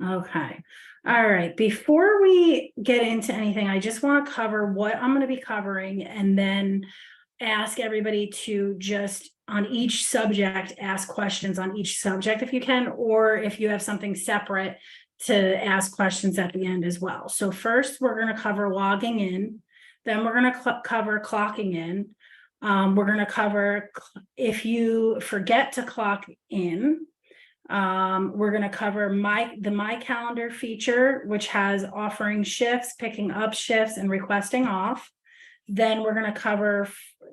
Okay. All right. Before we get into anything, I just want to cover what I'm going to be covering and then ask everybody to just on each subject, ask questions on each subject if you can, or if you have something separate to ask questions at the end as well. So first, we're going to cover logging in. Then we're going to cover clocking in. We're going to cover if you forget to clock in. We're going to cover the My Calendar feature, which has offering shifts, picking up shifts, and requesting off. Then we're going to cover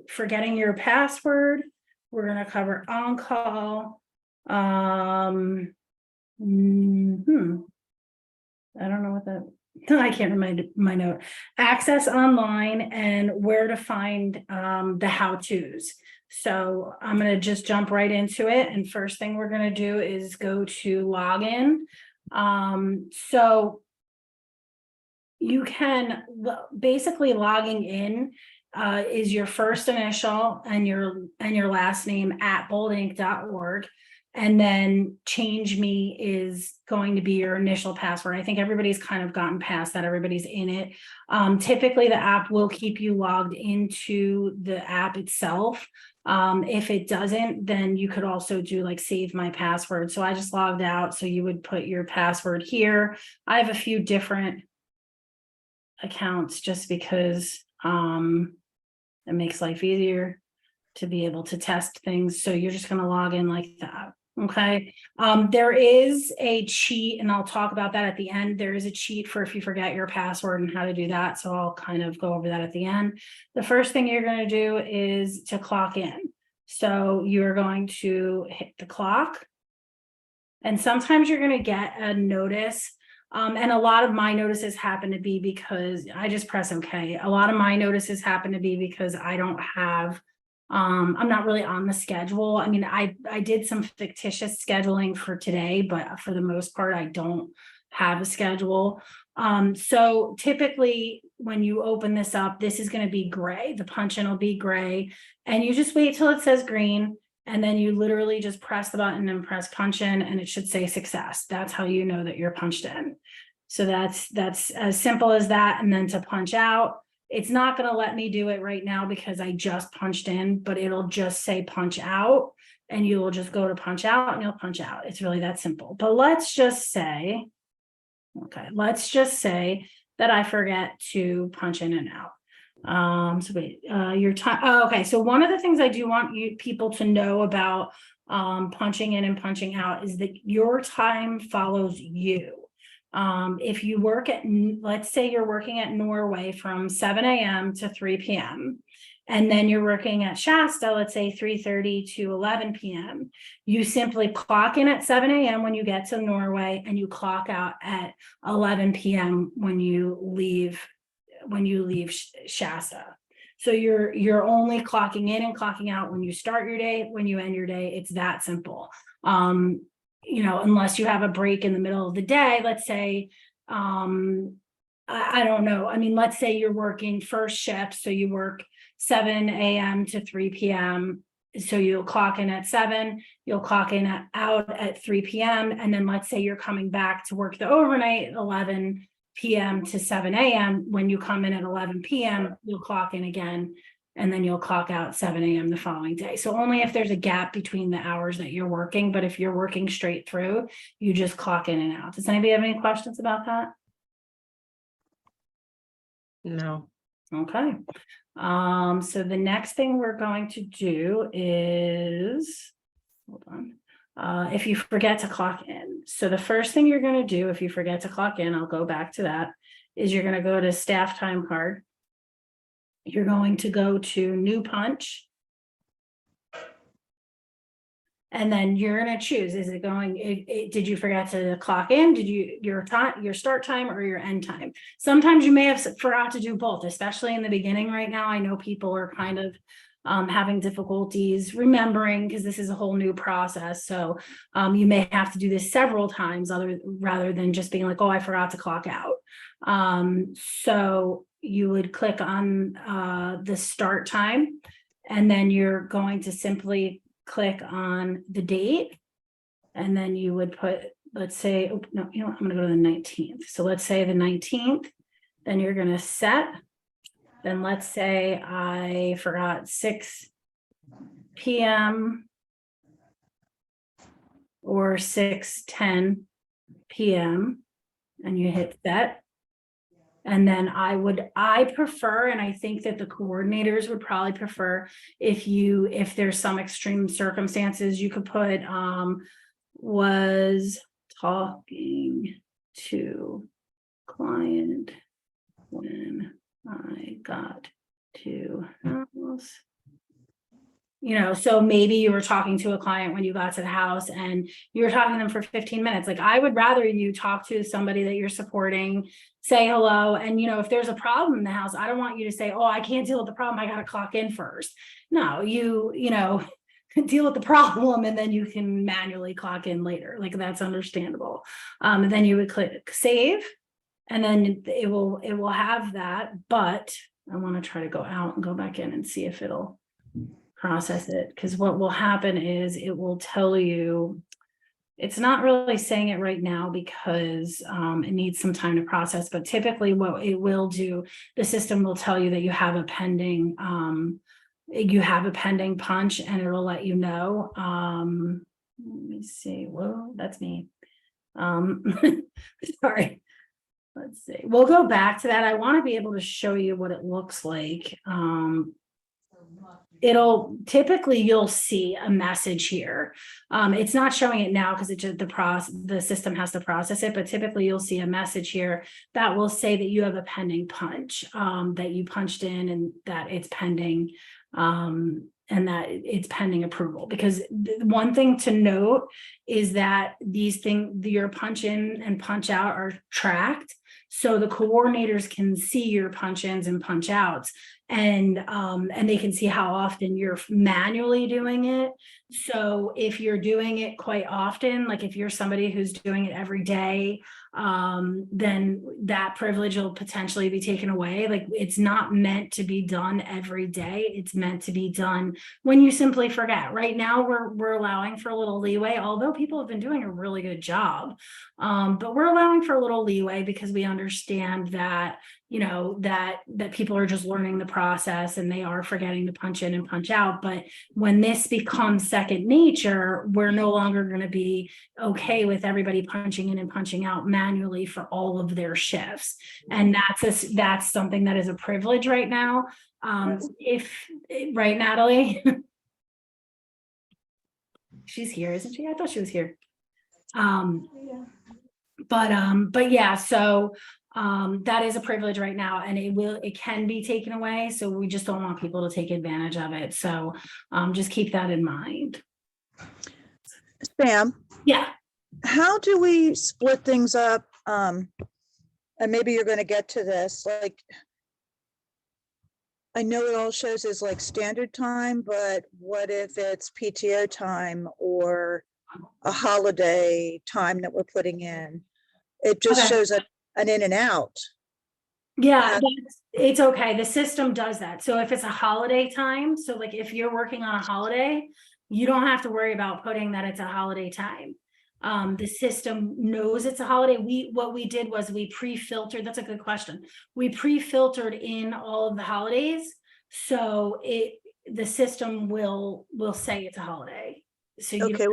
forgetting your password. We're going to cover on-call. I don't know what that, I can't remember my note. Access online and where to find the how-tos. So I'm going to just jump right into it. And first thing we're going to do is go to login. So you can basically logging in is your first initial and your last name at boldinc.org. And then change me is going to be your initial password. I think everybody's kind of gotten past that. Everybody's in it. Typically the app will keep you logged into the app itself. If it doesn't, then you could also do like save my password. So I just logged out. So you would put your password here. I have a few different accounts just because it makes life easier to be able to test things. So you're just going to log in like that. Okay. There is a cheat, and I'll talk about that at the end. There is a cheat for if you forget your password and how to do that. So I'll kind of go over that at the end. The first thing you're going to do is to clock in. So you're going to hit the clock. And sometimes you're going to get a notice. And a lot of my notices happen to be because I just press OK. A lot of my notices happen to be because I don't have I'm not really on the schedule. I mean, I did some fictitious scheduling for today, but for the most part, I don't have a schedule. So typically when you open this up, this is going to be gray. The punch in will be gray, and you just wait till it says green. And then you literally just press the button and press punch in, and it should say success. That's how you know that you're punched in. So that's as simple as that. And then to punch out, it's not going to let me do it right now because I just punched in, but it'll just say punch out, and you will just go to punch out and you'll punch out. It's really that simple. But let's just say, okay, let's just say that I forget to punch in and out. So wait, your time. Oh, okay. So one of the things I do want you people to know about punching in and punching out is that your time follows you. If you work at, let's say you're working at Norway from 7 a.m. to 3 p.m. and then you're working at Shasta, let's say 3:30 to 11 p.m. You simply clock in at 7 a.m. when you get to Norway, and you clock out at 11 p.m. when you leave Shasta. So you're only clocking in and clocking out when you start your day, when you end your day. It's that simple. You know, unless you have a break in the middle of the day, let's say, I don't know. I mean, let's say you're working first shift. So you work 7 a.m. to 3 p.m. So you'll clock in at 7, you'll clock in out at 3 p.m. And then let's say you're coming back to work the overnight 11 p.m. to 7 a.m. When you come in at 11 p.m., you'll clock in again, and then you'll clock out 7 a.m. the following day. So only if there's a gap between the hours that you're working, but if you're working straight through, you just clock in and out. Does anybody have any questions about that? No. Okay. So the next thing we're going to do is, hold on. If you forget to clock in. So the first thing you're going to do if you forget to clock in, I'll go back to that, is you're going to go to staff time card. You're going to go to new punch. And then you're going to choose, is it going, did you forget to clock in? Did you, your start time or your end time? Sometimes you may have forgot to do both, especially in the beginning right now. I know people are kind of having difficulties remembering because this is a whole new process. So you may have to do this several times rather than just being like, oh, I forgot to clock out. So you would click on the start time, and then you're going to simply click on the date. And then you would put, let's say, oh, no, you know what, I'm gonna go to the 19th. So let's say the 19th, then you're gonna set. Then let's say I forgot 6 p.m. or 6:10 p.m. and you hit set. And then I prefer, and I think that the coordinators would probably prefer, if there's some extreme circumstances, you could put, was talking to client when I got to house. So maybe you were talking to a client when you got to the house and you were talking to them for 15 minutes. Like, I would rather you talk to somebody that you're supporting, say hello. And, if there's a problem in the house, I don't want you to say, oh, I can't deal with the problem, I got to clock in first. No, you deal with the problem and then you can manually clock in later. Like, that's understandable. And then you would click save and then it will have that. But I want to try to go out and go back in and see if it'll process it, because what will happen is it will tell you, it's not really saying it right now because it needs some time to process, but typically what it will do, the system will tell you that you have a pending punch, and it'll let you know. Let me see. Whoa, that's me. Sorry. Let's see. We'll go back to that. I want to be able to show you what it looks like. You'll see a message here. It's not showing it now because the system has to process it, but typically you'll see a message here that will say that you have a pending punch, that you punched in and that it's pending, and that it's pending approval. Because one thing to note is that your punch in and punch out are tracked. So the coordinators can see your punch ins and punch outs, and they can see how often you're manually doing it. So if you're doing it quite often, like if you're somebody who's doing it every day, then that privilege will potentially be taken away. Like, it's not meant to be done every day. It's meant to be done when you simply forget. Right now, we're allowing for a little leeway, although people have been doing a really good job. But we're allowing for a little leeway because we understand that, that people are just learning the process and they are forgetting to punch in and punch out. But when this becomes second nature, we're no longer going to be okay with everybody punching in and punching out manually for all of their shifts. And that's something that is a privilege right now. Right, Natalie? She's here, isn't she? I thought she was here. But yeah, so that is a privilege right now, and it can be taken away. So we just don't want people to take advantage of it. So just keep that in mind. Sam, Yeah. how do we split things up? And maybe you're going to get to this. Like, I know it all shows as like standard time, but what if it's PTO time or a holiday time that we're putting in? It just shows an in and out. Yeah, it's okay. The system does that. So if it's a holiday time, so like if you're working on a holiday, you don't have to worry about putting that it's a holiday time. The system knows it's a holiday. What we did was we pre-filtered. That's a good question. We pre-filtered in all of the holidays, so the system will say it's a holiday. So okay.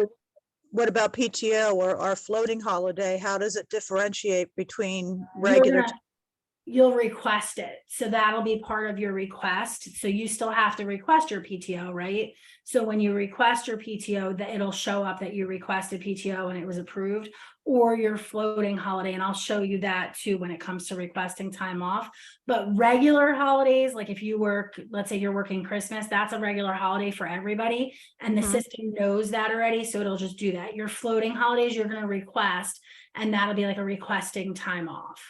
What about PTO or our floating holiday? How does it differentiate between regular? You'll request it. So that'll be part of your request. So you still have to request your PTO, right? So when you request your PTO, it'll show up that you requested PTO and it was approved, or your floating holiday. And I'll show you that too when it comes to requesting time off. But regular holidays, like if you work, let's say you're working Christmas, that's a regular holiday for everybody. And the system knows that already. So it'll just do that. Your floating holidays, you're going to request, and that'll be like a requesting time off.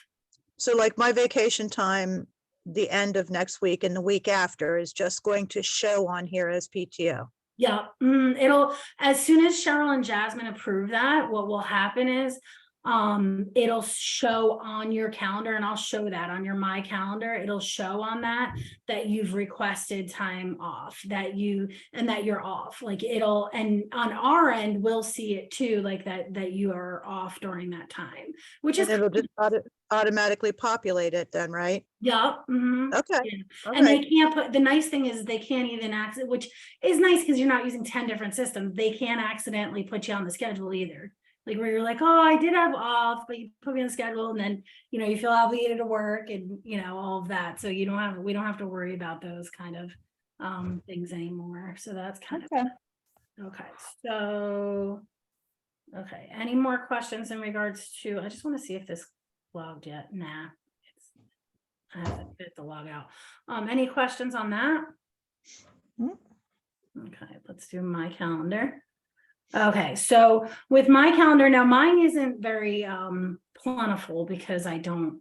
So like my vacation time, the end of next week and the week after is just going to show on here as PTO. Yeah, it'll, as soon as Cheryl and Jasmine approve that, what will happen is it'll show on your calendar, and I'll show that on your My Calendar. It'll show on that you've requested time off, that you're off. Like it'll, and on our end, we'll see it too, like that you are off during that time, which is And it'll just automatically populate it then, right? yeah. Okay, Yeah. all And right. they can't put, the nice thing is they can't even access, which is nice because you're not using 10 different systems. They can't accidentally put you on the schedule either. Like where you're like, oh, I did have off, but you put me on the schedule, and then, you feel obligated to work and, all of that. So we don't have to worry about those kind of things anymore. So that's kind Okay. of, okay. So, okay. Any more questions in regards to, I just want to see if this logged yet. Nah. I have to fit the log out. Any questions on that? Hmm. Okay, let's do My Calendar. Okay, so with My Calendar, now mine isn't very plentiful because I don't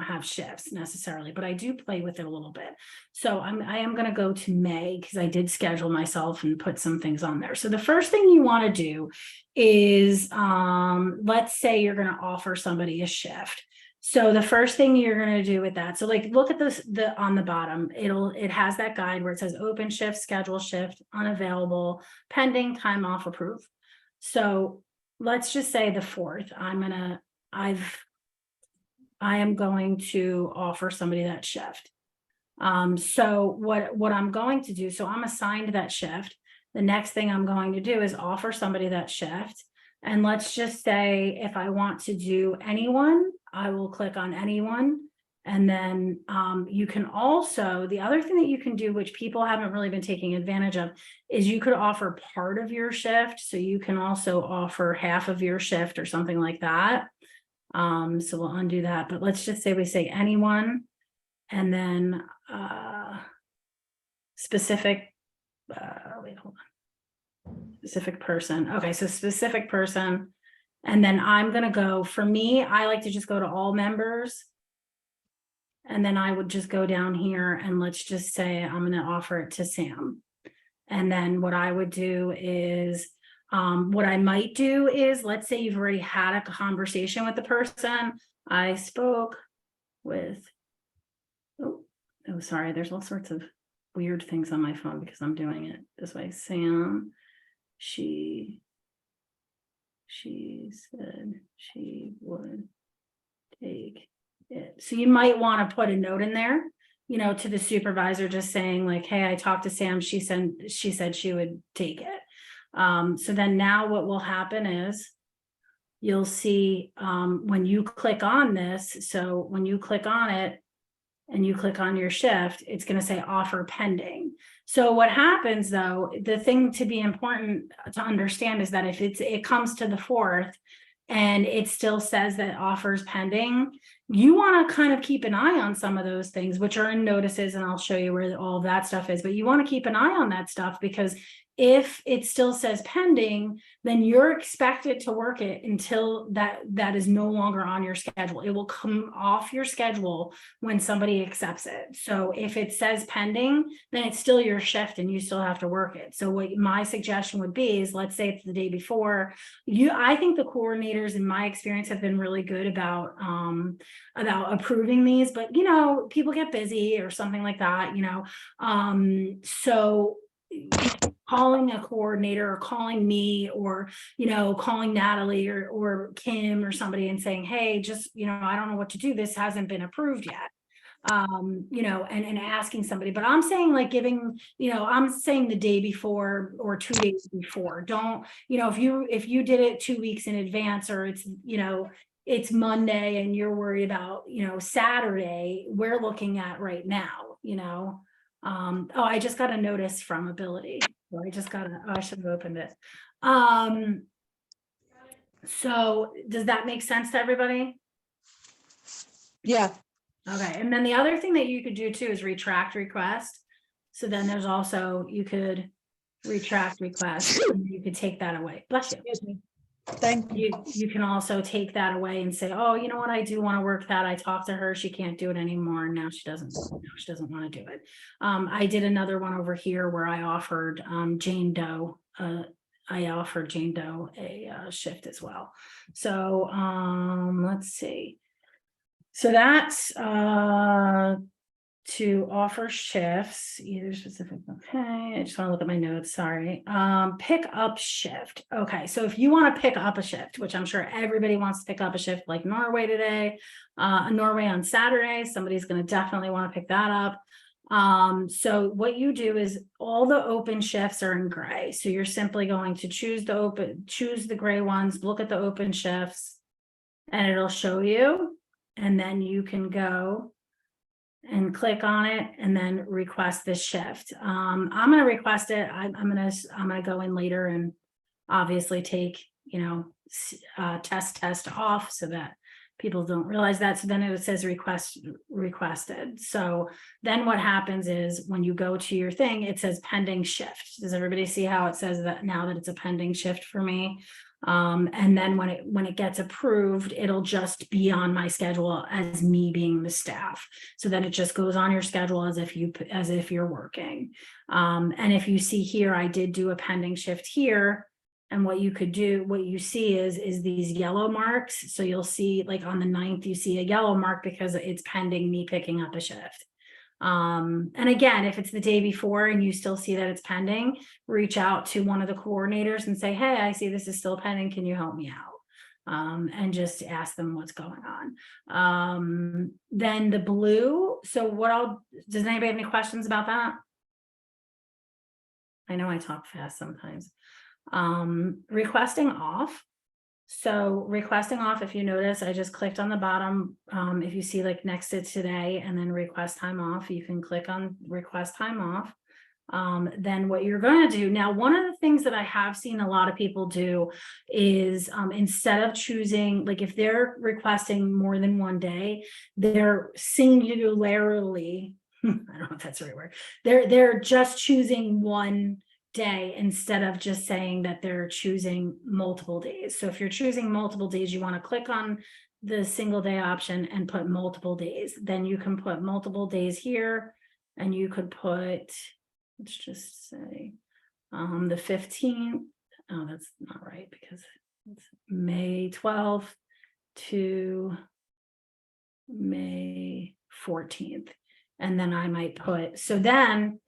have shifts necessarily, but I do play with it a little bit. So I am going to go to May because I did schedule myself and put some things on there. So the first thing you want to do is let's say you're going to offer somebody a shift. So the first thing you're going to do with that, so like look at this, on the bottom, it has that guide where it says open shift, schedule shift, unavailable, pending, time off, approved. So let's just say the 4th, I am going to offer somebody that shift. So what I'm going to do, so I'm assigned that shift. The next thing I'm going to do is offer somebody that shift. And let's just say if I want to do anyone, I will click on anyone. And then you can also, the other thing that you can do, which people haven't really been taking advantage of, is you could offer part of your shift. So you can also offer half of your shift or something like that. So we'll undo that, but let's just say we say anyone, and then specific, wait, hold on. Specific person. Okay, so specific person. And then I'm gonna go, for me, I like to just go to all members. And then I would just go down here and let's just say I'm gonna offer it to Sam. And then what I would do is, what I might do is, let's say you've already had a conversation with the person. I spoke with, oh, sorry, there's all sorts of weird things on my phone because I'm doing it this way. Sam, she said she would take it. So you might want to put a note in there, to the supervisor, just saying like, hey, I talked to Sam. She said she would take it. So then now what will happen is you'll see when you click on this. So when you click on it and you click on your shift, it's going to say offer pending. So what happens though, the thing to be important to understand is that if it comes to the 4th and it still says that offers pending, you want to kind of keep an eye on some of those things, which are in notices, and I'll show you where all of that stuff is, but you want to keep an eye on that stuff, because if it still says pending, then you're expected to work it until that is no longer on your schedule. It will come off your schedule when somebody accepts it. So if it says pending, then it's still your shift and you still have to work it. So what my suggestion would be is, let's say it's the day before, I think the coordinators in my experience have been really good about approving these, but people get busy or something like that, so calling a coordinator or calling me or, calling Natalie or Kim or somebody and saying, hey, just, I don't know what to do. This hasn't been approved yet. And asking somebody, but I'm saying like giving, I'm saying the day before or 2 days before. Don't, if you did it 2 weeks in advance, or it's Monday and you're worried about, Saturday, we're looking at right now, oh, I just got a notice from Ability. So I should have opened it. So does that make sense to everybody? Yeah. Okay, and then the other thing that you could do too is retract request. So then there's also, you could retract request, and you could take that away. Bless you. Excuse me. Thank you. You can also take that away and say, oh, you know what, I do want to work that. I talked to her, she can't do it anymore, and now she doesn't want to do it. I did another one over here where I offered Jane Doe I offered Jane Doe a shift as well. So let's see. So that's to offer shifts, either specific. Okay, I just want to look at my notes. Sorry. Pick up shift. Okay, so if you want to pick up a shift, which I'm sure everybody wants to pick up a shift, like Norway today, Norway on Saturday, somebody's going to definitely want to pick that up. So what you do is all the open shifts are in gray. So you're simply going to choose the gray ones, look at the open shifts, and it'll show you. And then you can go and click on it and then request this shift. I'm going to request it. I'm going to go in later and obviously take, test off so that people don't realize that. So then it says requested. So then what happens is when you go to your thing, it says pending shift. Does everybody see how it says that now that it's a pending shift for me? And then when it gets approved, it'll just be on my schedule as me being the staff. So then it just goes on your schedule as if you're working. And if you see here, I did do a pending shift here. And what you see is these yellow marks. So you'll see like on the 9th, you see a yellow mark because it's pending me picking up a shift. And again, if it's the day before and you still see that it's pending, reach out to one of the coordinators and say, hey, I see this is still pending. Can you help me out? And just ask them what's going on. Then the blue. So does anybody have any questions about that? I know I talk fast sometimes. Requesting off. So requesting off, if you notice, I just clicked on the bottom. If you see like next to today and then request time off, you can click on request time off. Then what you're going to do now, one of the things that I have seen a lot of people do is instead of choosing, like if they're requesting more than one day, they're singularly, I don't know if that's the right word. They're just choosing one day instead of just saying that they're choosing multiple days. So if you're choosing multiple days, you want to click on the single day option and put multiple days. Then you can put multiple days here, and you could put, let's just say the 15th. Oh, that's not right because it's May 12th to May 14th. And then I might put, so then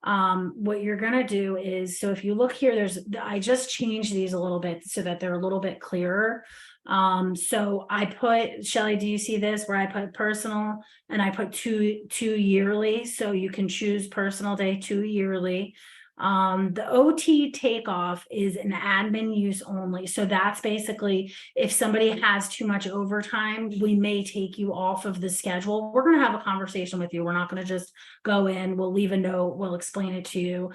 what you're going to do is, so if you look here, I just changed these a little bit so that they're a little bit clearer. So I put, Shelly, do you see this where I put personal and I put two yearly? So you can choose personal day 2 yearly. The OT takeoff is an admin use only. So that's basically if somebody has too much overtime, we may take you off of the schedule. We're going to have a conversation with you. We're not going to just go in, we'll leave a note, we'll explain it to you.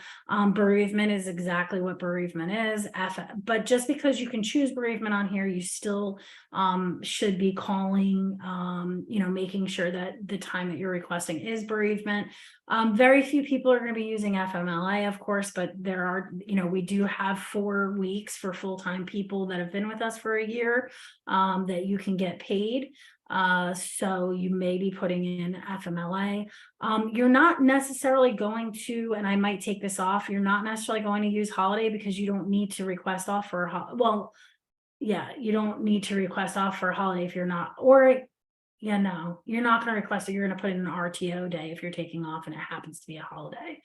Bereavement is exactly what bereavement is. But just because you can choose bereavement on here, you still should be calling, making sure that the time that you're requesting is bereavement. Very few people are going to be using FMLA, of course, but there are, we do have 4 weeks for full-time people that have been with us for a year that you can get paid. So you may be putting in FMLA. You're not necessarily going to, and I might take this off, you're not necessarily going to use holiday because you don't need to request off for you don't need to request off for a holiday if you're not, no, you're not going to request it. You're going to put in an RTO day if you're taking off and it happens to be a holiday.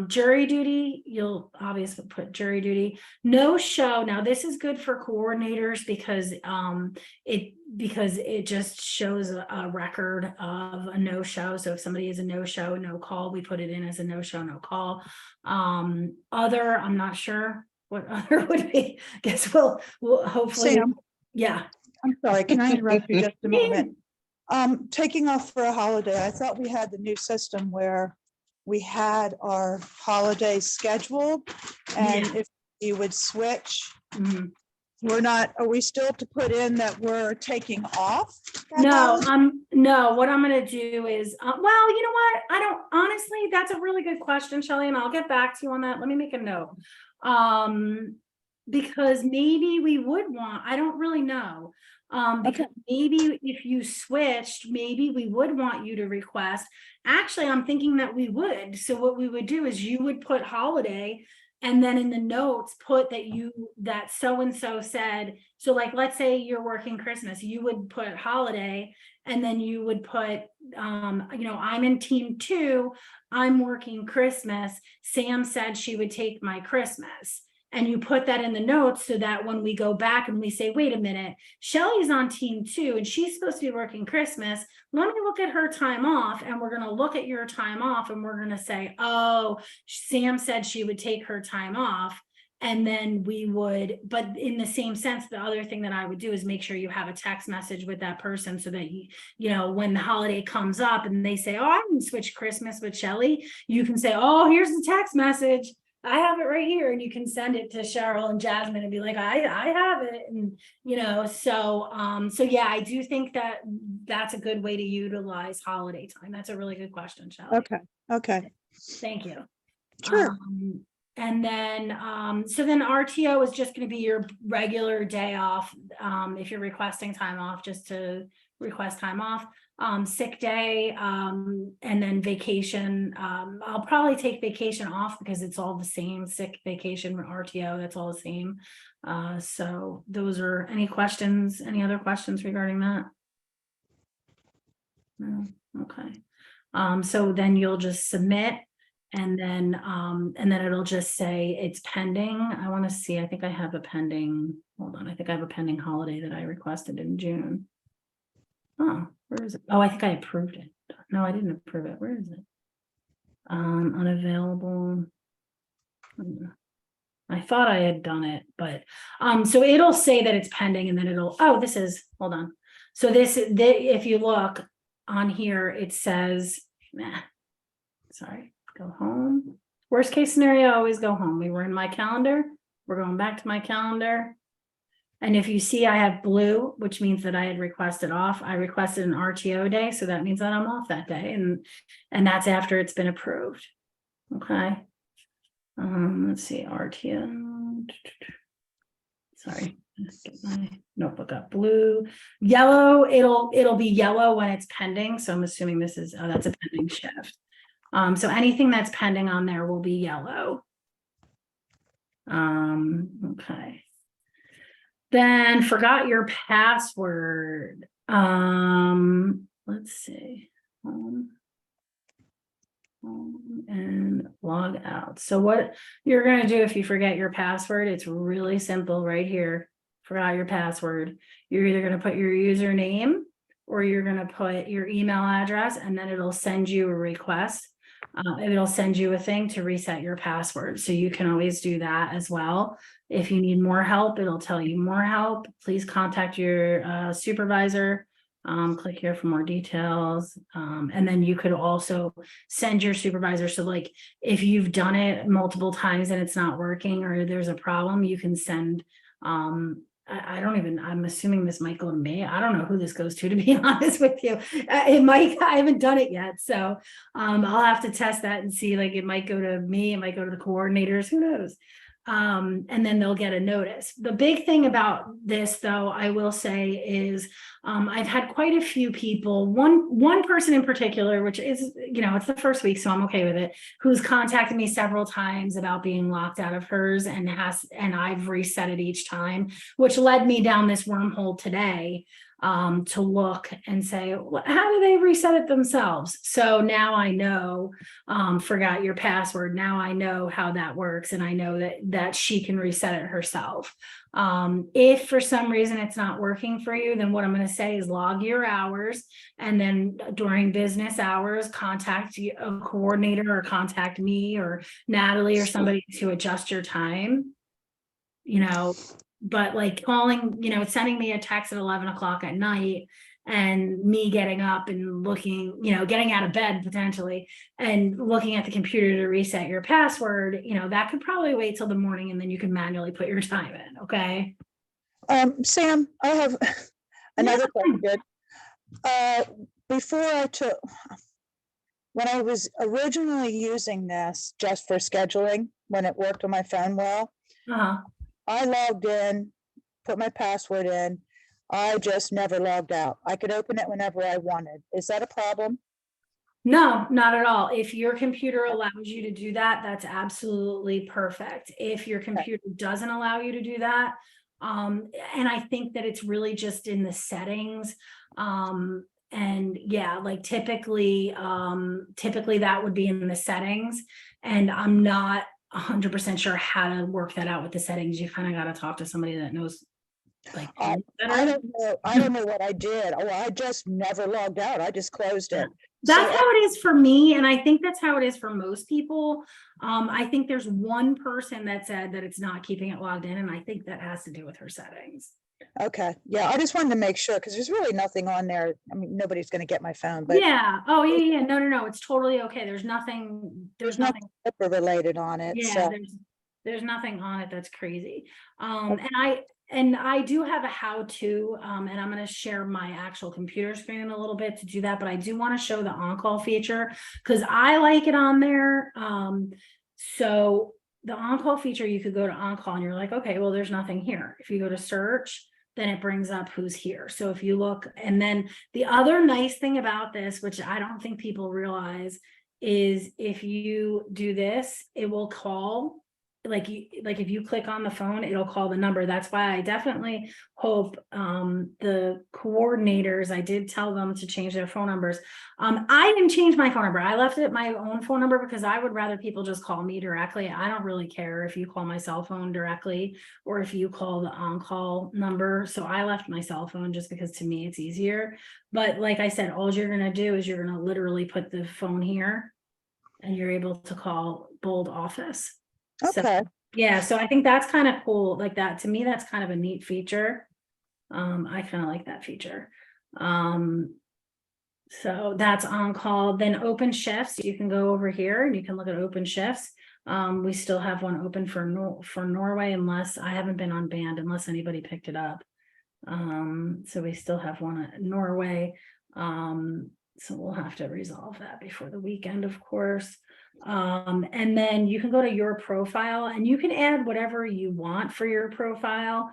Jury duty, you'll obviously put jury duty. No show. Now this is good for coordinators because it just shows a record of a no show. So if somebody is a no show, no call, we put it in as a no show, no call. Other, I'm not sure what other would be. I guess we'll hopefully. Sam, Yeah. I'm sorry, can I interrupt you just a moment? Taking off for a holiday, I thought we had the new system where we had our holiday scheduled, and if you would switch, are we still to put in that we're taking off? No, no, what I'm going to do is, well, you know what? I don't, honestly, that's a really good question, Shelley, and I'll get back to you on that. Let me make a note. Because maybe we would want, I don't really know. Because maybe if you switched, maybe we would want you to request. Actually, I'm thinking that we would. So what we would do is you would put holiday And then in the notes, put that so-and-so said, so like, let's say you're working Christmas, you would put holiday, and then you would put, I'm in team 2, I'm working Christmas. Sam said she would take my Christmas. And you put that in the notes so that when we go back and we say, wait a minute, Shelly's on team 2 and she's supposed to be working Christmas. Let me look at her time off, and we're going to look at your time off, and we're going to say, oh, Sam said she would take her time off. And then we would, but in the same sense, the other thing that I would do is make sure you have a text message with that person so that when the holiday comes up and they say, oh, I didn't switch Christmas with Shelly, you can say, oh, here's the text message. I have it right here, and you can send it to Cheryl and Jasmine and be like, I have it. And, so yeah, I do think that that's a good way to utilize holiday time. That's a really good question, Shelley. Okay. Thank you. Sure. And then, so then RTO is just going to be your regular day off. If you're requesting time off, just to request time off. Sick day, and then vacation. I'll probably take vacation off because it's all the same. Sick, vacation, RTO, that's all the same. So those are any other questions regarding that? No, okay. So then you'll just submit, and then it'll just say it's pending. I want to see, I think I have a pending, hold on, I think I have a pending holiday that I requested in June. Oh, where is it? Oh, I think I approved it. No, I didn't approve it. Where is it? Unavailable. I thought I had done it, but so it'll say that it's pending, and then hold on. So if you look on here, it says, go home. Worst case scenario, always go home. We were in my calendar. We're going back to my calendar. And if you see, I have blue, which means that I had requested off. I requested an RTO day, so that means that I'm off that day, and that's after it's been approved. Okay. Let's see, RTO. Sorry, let's get my notebook up. Blue, yellow. It'll be yellow when it's pending. So I'm assuming this is that's a pending shift. So anything that's pending on there will be yellow. Okay. Then forgot your password. Let's see. And log out. So what you're going to do if you forget your password, it's really simple right here. Forgot your password. You're either going to put your username or you're going to put your email address, and then it'll send you a request. It'll send you a thing to reset your password. So you can always do that as well. If you need more help, it'll tell you more help. Please contact your supervisor. Click here for more details. And then you could also send your supervisor. So like if you've done it multiple times and it's not working or there's a problem, you can send, I'm assuming this might go to me. I don't know who this goes to be honest with you. It might, I haven't done it yet. So I'll have to test that and see, like it might go to me, it might go to the coordinators, who knows? And then they'll get a notice. The big thing about this, though, I will say is I've had quite a few people, one person in particular, which is, it's the first week, so I'm okay with it, who's contacted me several times about being locked out of hers and I've reset it each time, which led me down this wormhole today to look and say, how do they reset it themselves? So now I know, forgot your password. Now I know how that works. And I know that she can reset it herself. If for some reason it's not working for you, then what I'm going to say is log your hours. And then during business hours, contact a coordinator or contact me or Natalie or somebody to adjust your time, but like calling, sending me a text at 11 o'clock at night and me getting up and looking, getting out of bed potentially and looking at the computer to reset your password, that could probably wait till the morning and then you can manually put your time in. Okay. Sam, I have another question. When I was originally using this just for scheduling, when it worked on my phone well, I logged in, put my password in. I just never logged out. I could open it whenever I wanted. Is that a problem? No, not at all. If your computer allows you to do that, that's absolutely perfect. If your computer doesn't allow you to do that, and I think that it's really just in the settings. And yeah, like typically that would be in the settings, and I'm not 100% sure how to work that out with the settings. You kind of got to talk to somebody that knows like I, I don't know. I don't know what I did. Oh, I just never logged out. I just closed it. That's So how it is for me, and I think that's how it is for most people. I think there's one person that said that it's not keeping it logged in, and I think that has to do with her settings. okay, yeah, I just wanted to make sure because there's really nothing on there. I mean, nobody's going to get my phone, but Yeah. Oh, yeah, yeah. No. It's totally okay. There's nothing. there's nothing related on it. Yeah, So there's nothing on it that's crazy. And I do have a how-to, and I'm going to share my actual computer screen in a little bit to do that, but I do want to show the on-call feature because I like it on there. So the on-call feature, you could go to on-call and you're like, okay, well, there's nothing here. If you go to search, then it brings up who's here. So if you look, and then the other nice thing about this, which I don't think people realize, is if you do this, it will call, like if you click on the phone, it'll call the number. That's why I definitely hope the coordinators, I did tell them to change their phone numbers. I didn't change my phone number. I left it my own phone number because I would rather people just call me directly. I don't really care if you call my cell phone directly or if you call the on-call number. So I left my cell phone just because to me it's easier. But like I said, all you're gonna do is you're gonna literally put the phone here and you're able to call Bold office. So, okay, yeah, so I think that's kind of cool. Like that, to me, that's kind of a neat feature. I kind of like that feature. So that's on call. Then open shifts, you can go over here and you can look at open shifts. We still have one open for Norway, unless I haven't been on band, unless anybody picked it up. So we still have one at Norway. So we'll have to resolve that before the weekend, of course. And then you can go to your profile and you can add whatever you want for your profile.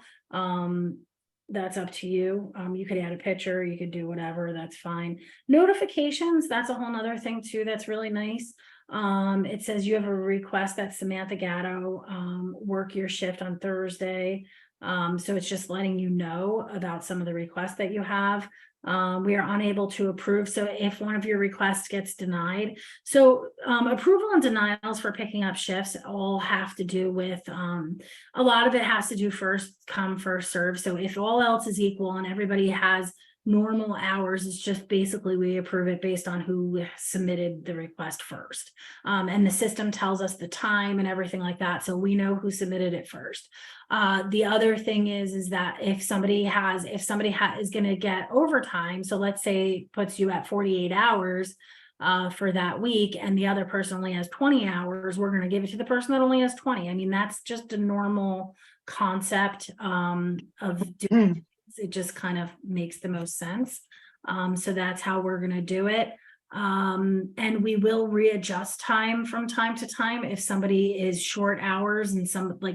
That's up to you. You could add a picture, you could do whatever, that's fine. Notifications, that's a whole nother thing too, that's really nice. It says you have a request that Samantha Gatto work your shift on Thursday. So it's just letting you know about some of the requests that you have. We are unable to approve. So if one of your requests gets denied, so approval and denials for picking up shifts all have to do with, a lot of it has to do first come, first serve. So if all else is equal and everybody has normal hours, it's just basically we approve it based on who submitted the request first. And the system tells us the time and everything like that. So we know who submitted it first. The other thing is that if somebody is going to get overtime, so let's say puts you at 48 hours for that week, and the other person only has 20 hours, we're going to give it to the person that only has 20. I mean, that's just a normal concept of doing. It just kind of makes the most sense. So that's how we're going to do it. And we will readjust time from time to time if somebody is short hours and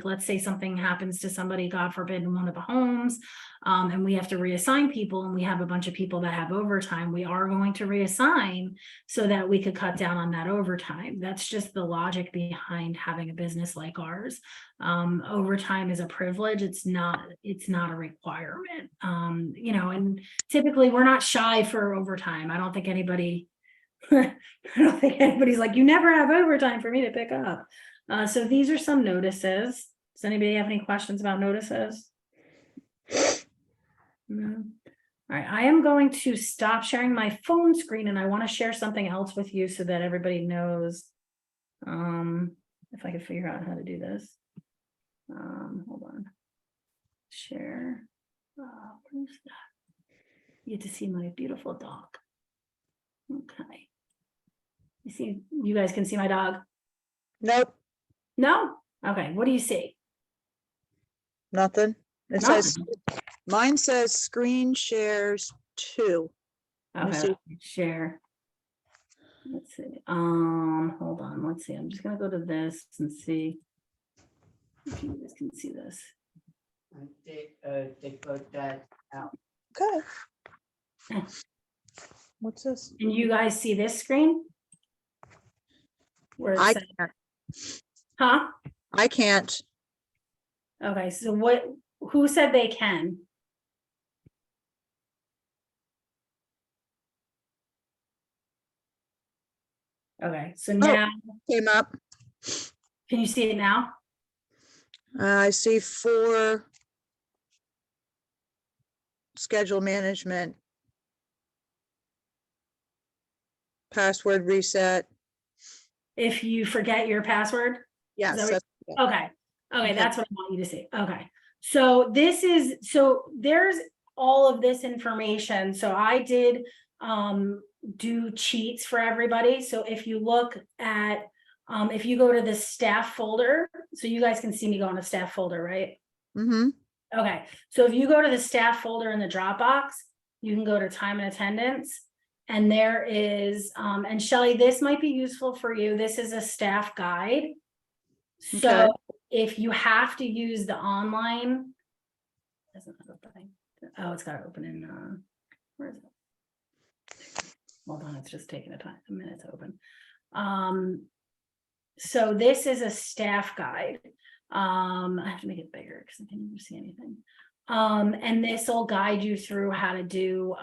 let's say something happens to somebody, God forbid, in one of the homes, and we have to reassign people and we have a bunch of people that have overtime, we are going to reassign so that we could cut down on that overtime. That's just the logic behind having a business like ours. Overtime is a privilege. It's not a requirement. And typically we're not shy for overtime. I don't think anybody's like, you never have overtime for me to pick up. So these are some notices. Does anybody have any questions about notices? No. All right, I am going to stop sharing my phone screen and I want to share something else with you so that everybody knows. If I could figure out how to do this. Hold on. Share. Where's that? You get to see my beautiful dog. Okay. You guys can see my dog? nope, No? Okay, what do you see? nothing. It Nothing. says, mine says screen shares 2. Okay, see. let me share. Let's see. Hold on. Let's see. I'm just gonna go to this and see if you guys can see this. They put that out. Okay, What's this? Can you guys see this screen? Where it I says, can't. huh? I can't. Okay, so who said they can? Okay, so now, Came up. can you see it now? I see 4 schedule management. Password reset. If you forget your password? Is Yes, that that's, what- Okay, okay, Okay. that's what I want you to see. Okay. So there's all of this information. So I did do cheats for everybody. So if you look at if you go to the staff folder, so you guys can see me go in a staff folder, right? mm-hmm. Okay, so if you go to the staff folder in the Dropbox, you can go to time and attendance. And there is, and Shelley, this might be useful for you. This is a staff guide. So Okay. if you have to use the online, doesn't have a thing. Oh, it's got to open in, where is it? Hold on, it's just taking a minute to open. So this is a staff guide. I have to make it bigger because I can't even see anything. And this will guide you through how to do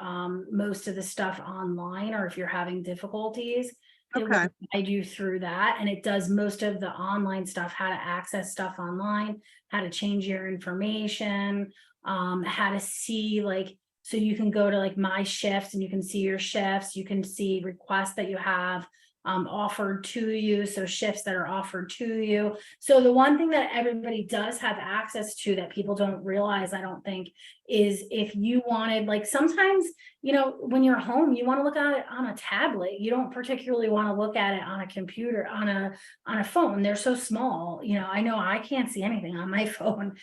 most of the stuff online, or if you're having difficulties, it will Okay. guide you through that. And it does most of the online stuff, how to access stuff online, how to change your information, how to see, like, so you can go to like my shifts and you can see your shifts, you can see requests that you have offered to you, so shifts that are offered to you. So the one thing that everybody does have access to that people don't realize, I don't think, is if you wanted, like, sometimes, you know, when you're home, you want to look at it on a tablet. You don't particularly want to look at it on a computer, on a phone. They're so small. You know I can't see anything on my phone.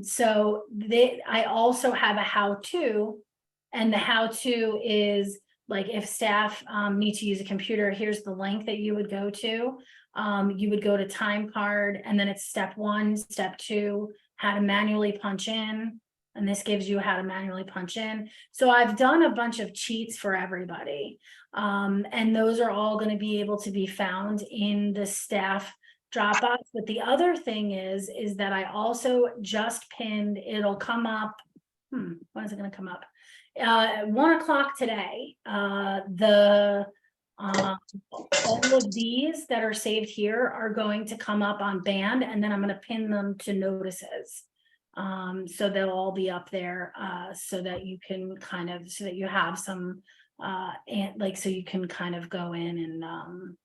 So I also have a how-to, and the how-to is, like, if staff need to use a computer, here's the link that you would go to. You would go to time card, and then it's step 1, step 2, how to manually punch in. And this gives you how to manually punch in. So I've done a bunch of cheats for everybody. And those are all going to be able to be found in the staff Dropbox. But the other thing is that I also just pinned, it'll come up. When is it going to come up? 1 o'clock today, all of these that are saved here are going to come up on band, and then I'm going to pin them to notices. So they'll all be up there, so that you can kind of, so that you have some, and like, so you can kind of go in and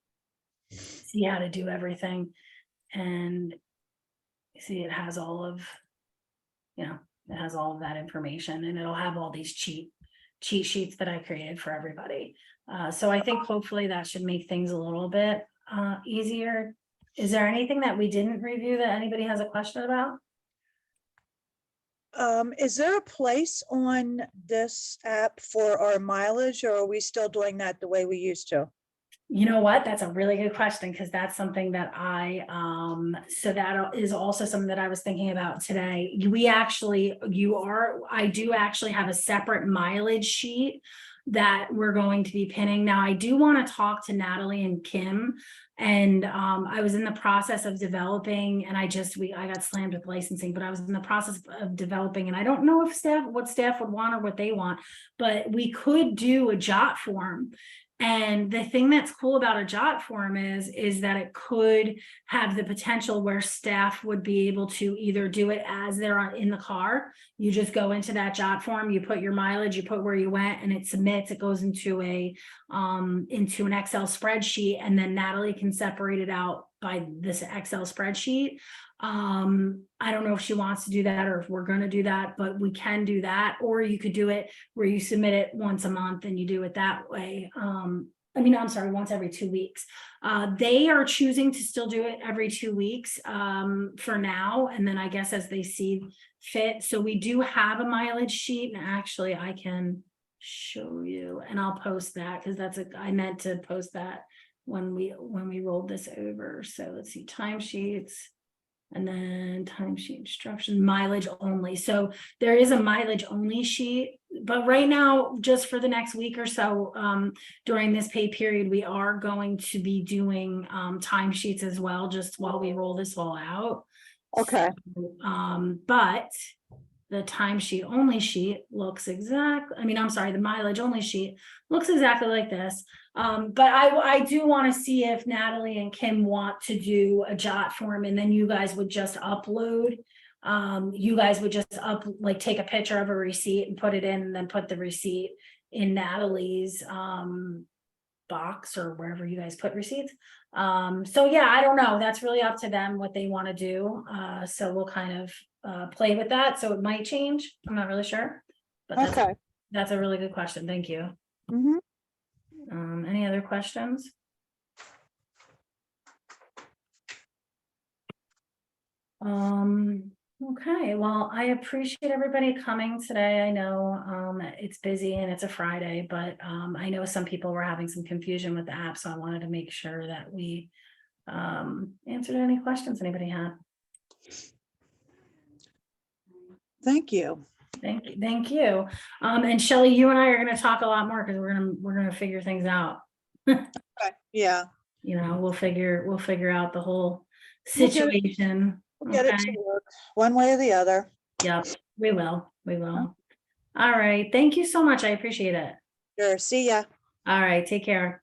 see how to do everything. And see, it has all of, you know, it has all of that information, and it'll have all these cheat sheets that I created for everybody. So I think hopefully that should make things a little bit easier. Is there anything that we didn't review that anybody has a question about? Is there a place on this app for our mileage, or are we still doing that the way we used to? You know what? That's a really good question, because that's something that so that is also something that I was thinking about today. I do actually have a separate mileage sheet that we're going to be pinning. Now, I do want to talk to Natalie and Kim, and I was in the process of developing, and I got slammed with licensing, but I was in the process of developing, and I don't know if what staff would want or what they want, but we could do a jot form. And the thing that's cool about a jot form is that it could have the potential where staff would be able to either do it as they're in the car. You just go into that jot form, you put your mileage, you put where you went, and it submits. It goes into an Excel spreadsheet, and then Natalie can separate it out by this Excel spreadsheet. I don't know if she wants to do that or if we're going to do that, but we can do that. Or you could do it where you submit it once a month and you do it that way. I'm sorry, once every 2 weeks. They are choosing to still do it every 2 weeks for now. And then I guess as they see fit. So we do have a mileage sheet, and actually I can show you, and I'll post that, because I meant to post that when we rolled this over. So let's see, timesheets. And then timesheet instruction, mileage only. So there is a mileage only sheet but right now, just for the next week or so, during this pay period, we are going to be doing, timesheets as well, just while we roll this all out. Okay. But the timesheet only sheet looks the mileage only sheet looks exactly like this. But I do want to see if Natalie and Kim want to do a jot form, and then you guys would just upload. Like take a picture of a receipt and put it in, and then put the receipt in Natalie's box or wherever you guys put receipts. So yeah, I don't know. That's really up to them what they want to do. So we'll kind of play with that. So it might change. I'm not really sure. But Okay. that's a really good question. Thank you. Mhm. Any other questions? Okay, well, I appreciate everybody coming today. I know it's busy and it's a Friday, but I know some people were having some confusion with the app, so I wanted to make sure that we answered any questions anybody had. Thank you. Thank you. And Shelley, you and I are going to talk a lot more because we're gonna figure things out. Okay. Yeah. You know, we'll figure out the whole We'll get it- situation. We'll get it Okay. to work one way or the other. Yep, we will. All right. Thank you so much. I appreciate it. Sure. See ya. All right. Take care.